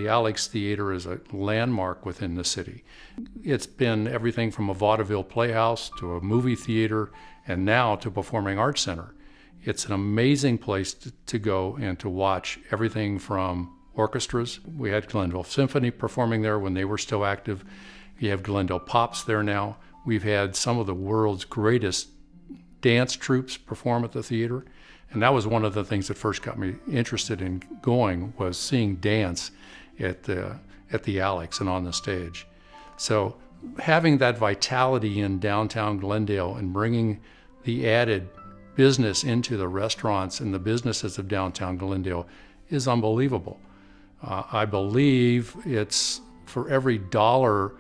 the Alex Theater is a landmark within the city. It's been everything from a vaudeville playhouse to a movie theater and now to a performing arts center. It's an amazing place to go and to watch everything from orchestras. We had Glendale Symphony performing there when they were still active. You have Glendale Pops there now. We've had some of the world's greatest dance troupes perform at the theater. And that was one of the things that first got me interested in going, was seeing dance at the Alex and on the stage. So having that vitality in downtown Glendale and bringing the added business into the restaurants and the businesses of downtown Glendale is unbelievable. I believe it's for every dollar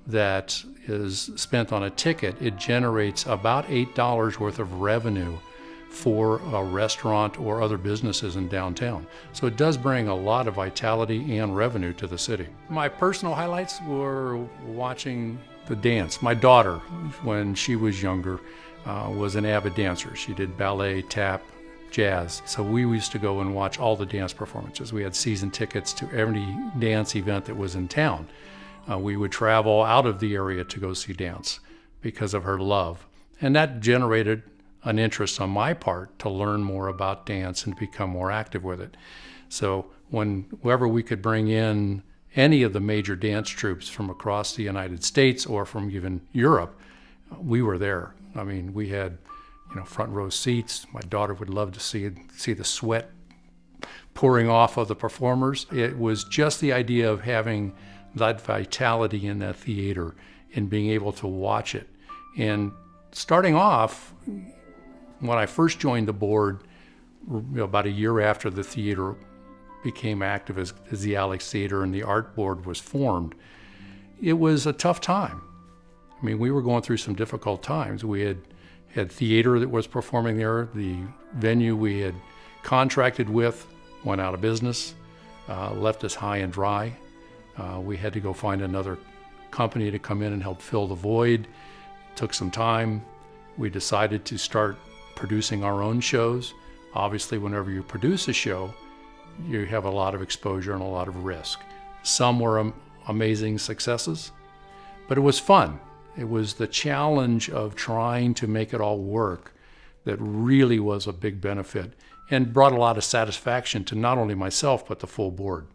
that is spent on a ticket, it generates about $8 worth of revenue for a restaurant or other businesses in downtown. So it does bring a lot of vitality and revenue to the city. My personal highlights were watching the dance. My daughter, when she was younger, was an avid dancer. She did ballet, tap, jazz. So we used to go and watch all the dance performances. We had season tickets to every dance event that was in town. We would travel out of the area to go see dance because of her love. And that generated an interest on my part to learn more about dance and become more active with it. So whenever we could bring in any of the major dance troupes from across the United States or from even Europe, we were there. I mean, we had, front row seats. My daughter would love to see the sweat pouring off of the performers. It was just the idea of having that vitality in that theater and being able to watch it. And starting off, when I first joined the board, about a year after the theater became active as the Alex Theater and the art board was formed, it was a tough time. I mean, we were going through some difficult times. We had theater that was performing there. The venue we had contracted with went out of business, left us high and dry. We had to go find another company to come in and help fill the void. It took some time. We decided to start producing our own shows. Obviously, whenever you produce a show, you have a lot of exposure and a lot of risk. Some were amazing successes, but it was fun. It was the challenge of trying to make it all work that really was a big benefit and brought a lot of satisfaction to not only myself, but the full board.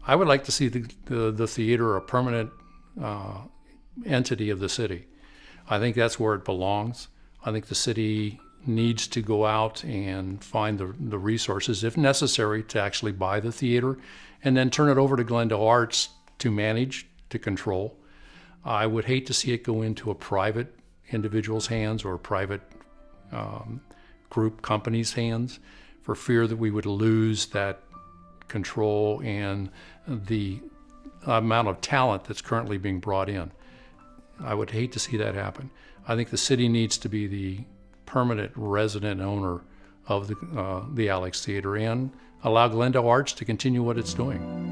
I would like to see the theater a permanent entity of the city. I think that's where it belongs. I think the city needs to go out and find the resources, if necessary, to actually buy the theater and then turn it over to Glendale Arts to manage, to control. I would hate to see it go into a private individual's hands or a private group company's hands, for fear that we would lose that control and the amount of talent that's currently being brought in. I would hate to see that happen. I think the city needs to be the permanent resident owner of the Alex Theater and allow Glendale Arts to continue what it's doing.